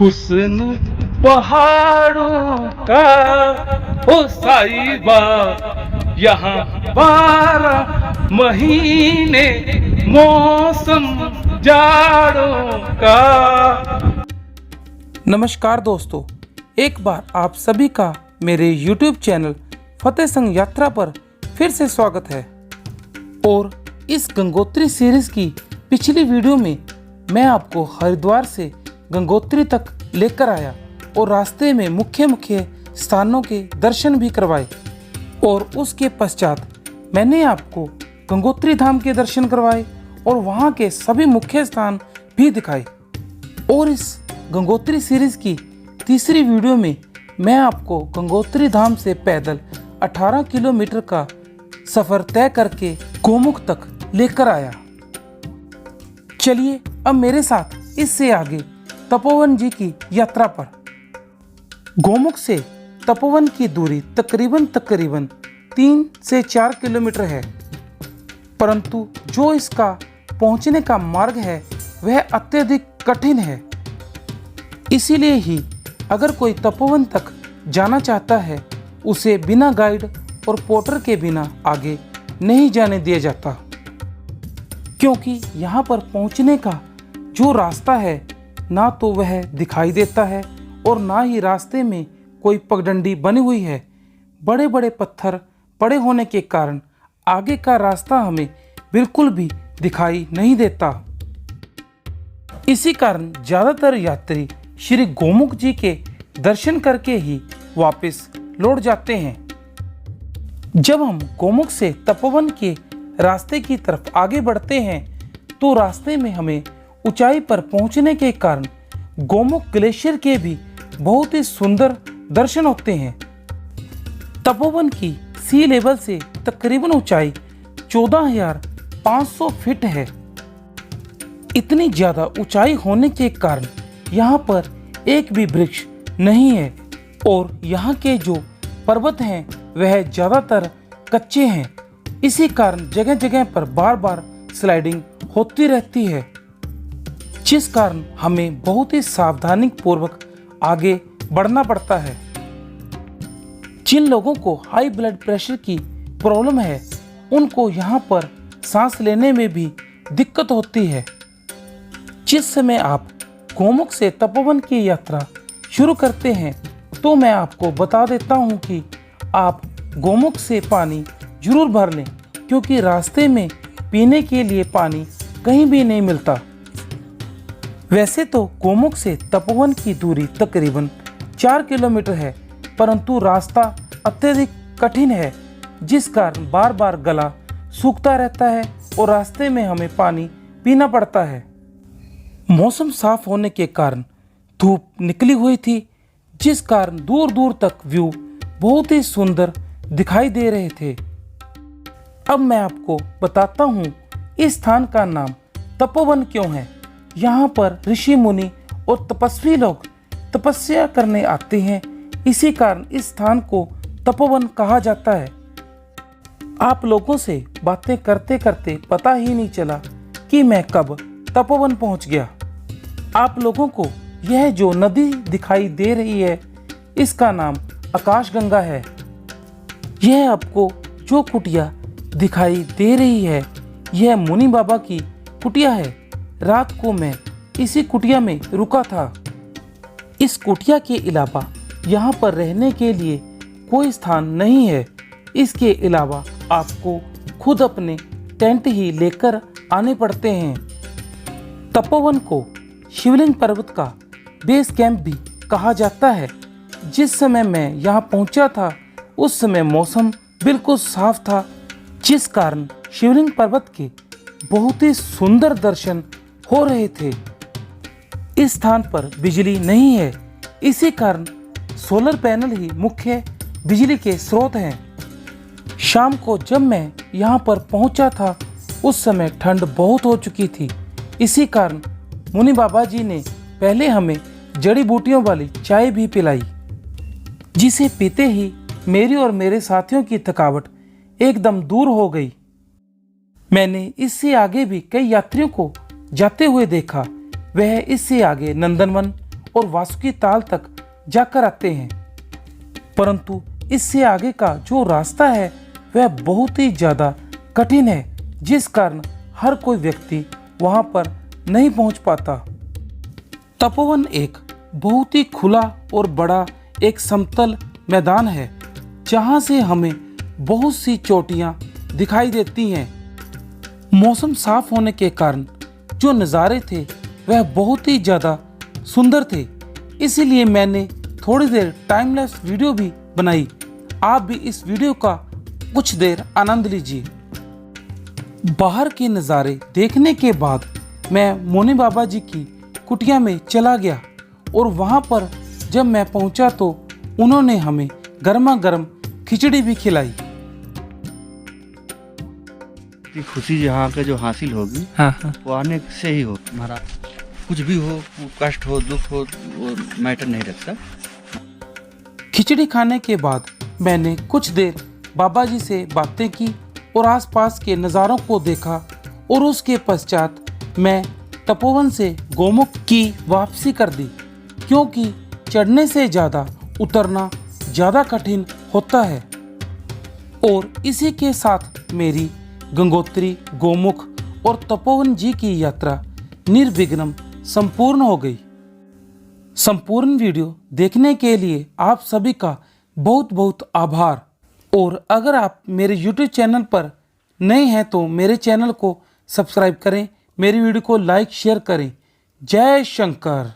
हुस्न पहाड़ों का ओ साहिबा, यहाँ 12 महीने मौसम जाड़ों का। नमस्कार दोस्तों, एक बार आप सभी का मेरे YouTube चैनल फतेह संग यात्रा पर फिर से स्वागत है। और इस गंगोत्री सीरीज की पिछली वीडियो में मैं आपको हरिद्वार से गंगोत्री तक लेकर आया और रास्ते में मुख्य स्थानों के दर्शन भी करवाए। और उसके पश्चात मैंने आपको गंगोत्री धाम के दर्शन करवाए और वहाँ के सभी मुख्य स्थान भी दिखाए। और इस गंगोत्री सीरीज की तीसरी वीडियो में मैं आपको गंगोत्री धाम से पैदल 18 किलोमीटर का सफर तय करके गोमुख तक लेकर आया। चलिए अब मेरे साथ इससे आगे तपोवन जी की यात्रा पर। गोमुख से तपोवन की दूरी तकरीबन 3 से 4 किलोमीटर है, परंतु जो इसका पहुंचने का मार्ग है वह अत्यधिक कठिन है। इसीलिए ही अगर कोई तपोवन तक जाना चाहता है उसे बिना गाइड और पोर्टर के बिना आगे नहीं जाने दिया जाता, क्योंकि यहाँ पर पहुँचने का जो रास्ता है ना तो वह दिखाई देता है और ना ही रास्ते में कोई पगडंडी बनी हुई है। बड़े बड़े पत्थर पड़े होने के कारण आगे का रास्ता हमें बिल्कुल भी दिखाई नहीं देता। इसी कारण ज़्यादातर यात्री श्री गोमुख जी के दर्शन करके ही वापस लौट जाते हैं। जब हम गोमुख से तपोवन के रास्ते की तरफ आगे बढ़ते हैं तो रास्ते में हमें ऊंचाई पर पहुंचने के कारण गोमुख ग्लेशियर के भी बहुत ही सुंदर दर्शन होते हैं। तपोवन की सी लेवल से तकरीबन ऊंचाई 14,500 फीट है। इतनी ज़्यादा ऊंचाई होने के कारण यहाँ पर एक भी वृक्ष नहीं है और यहाँ के जो पर्वत हैं वह ज़्यादातर कच्चे हैं। इसी कारण जगह जगह पर बार बार स्लाइडिंग होती रहती है, जिस कारण हमें बहुत ही सावधानी पूर्वक आगे बढ़ना पड़ता है। जिन लोगों को हाई ब्लड प्रेशर की प्रॉब्लम है उनको यहाँ पर सांस लेने में भी दिक्कत होती है। जिस समय आप गोमुख से तपोवन की यात्रा शुरू करते हैं तो मैं आपको बता देता हूँ कि आप गोमुख से पानी जरूर भर लें, क्योंकि रास्ते में पीने के लिए पानी कहीं भी नहीं मिलता। वैसे तो गोमुख से तपोवन की दूरी तकरीबन 4 किलोमीटर है, परंतु रास्ता अत्यधिक कठिन है, जिस कारण बार बार गला सूखता रहता है और रास्ते में हमें पानी पीना पड़ता है। मौसम साफ होने के कारण धूप निकली हुई थी, जिस कारण दूर दूर तक व्यू बहुत ही सुंदर दिखाई दे रहे थे। अब मैं आपको बताता हूँ इस स्थान का नाम तपोवन क्यों है। यहाँ पर ऋषि मुनि और तपस्वी लोग तपस्या करने आते हैं, इसी कारण इस स्थान को तपोवन कहा जाता है। आप लोगों से बातें करते करते पता ही नहीं चला कि मैं कब तपोवन पहुँच गया। आप लोगों को यह जो नदी दिखाई दे रही है इसका नाम आकाशगंगा है। यह आपको जो कुटिया दिखाई दे रही है यह मुनि बाबा की कुटिया है। रात को मैं इसी कुटिया में रुका था। इस कुटिया के अलावा यहाँ पर रहने के लिए कोई स्थान नहीं है। इसके अलावा आपको खुद अपने टेंट ही लेकर आने पड़ते हैं। तपोवन को शिवलिंग पर्वत का बेस कैंप भी कहा जाता है। जिस समय मैं यहाँ पहुँचा था उस समय मौसम बिल्कुल साफ था, जिस कारण शिवलिंग पर्वत के बहुत ही सुंदर दर्शन हो रहे थे। इस स्थान पर बिजली नहीं है, इसी कारण सोलर पैनल ही मुख्य बिजली के स्रोत हैं। शाम को जब मैं यहाँ पर पहुँचा था उस समय ठंड बहुत हो चुकी थी। इसी कारण मुनि बाबा जी ने पहले हमें जड़ी बूटियों वाली चाय भी पिलाई, जिसे पीते ही मेरी और मेरे साथियों की थकावट एकदम दूर हो गई। मैंने इससे आगे भी कई यात्रियों को जाते हुए देखा। वह इससे आगे नंदनवन और वासुकी ताल तक जाकर आते हैं, परंतु इससे आगे का जो रास्ता है वह बहुत ही ज़्यादा कठिन है, जिस कारण हर कोई व्यक्ति वहां पर नहीं पहुंच पाता। तपोवन एक बहुत ही खुला और बड़ा एक समतल मैदान है, जहां से हमें बहुत सी चोटियां दिखाई देती हैं। मौसम साफ होने के कारण जो नज़ारे थे वह बहुत ही ज़्यादा सुंदर थे, इसीलिए मैंने थोड़ी देर टाइम लैप्स वीडियो भी बनाई। आप भी इस वीडियो का कुछ देर आनंद लीजिए। बाहर के नज़ारे देखने के बाद मैं मोनी बाबा जी की कुटिया में चला गया और वहाँ पर जब मैं पहुँचा तो उन्होंने हमें गर्मा गर्म खिचड़ी भी खिलाई। की खुशी यहाँ के जो हासिल होगी वो आने से ही हो। हमारा कुछ भी हो, कष्ट हो, दुख हो, वो मैटर नहीं रखता। खिचड़ी खाने के बाद मैंने कुछ देर बाबा जी से बातें की और आसपास के नज़ारों को देखा और उसके पश्चात मैं तपोवन से गोमुख की वापसी कर दी, क्योंकि चढ़ने से ज़्यादा उतरना ज़्यादा कठिन होता है। और इसी के साथ मेरी गंगोत्री, गोमुख और तपोवन जी की यात्रा निर्विघ्न संपूर्ण हो गई। संपूर्ण वीडियो देखने के लिए आप सभी का बहुत बहुत आभार। और अगर आप मेरे YouTube चैनल पर नए हैं तो मेरे चैनल को सब्सक्राइब करें, मेरी वीडियो को लाइक शेयर करें। जय शंकर।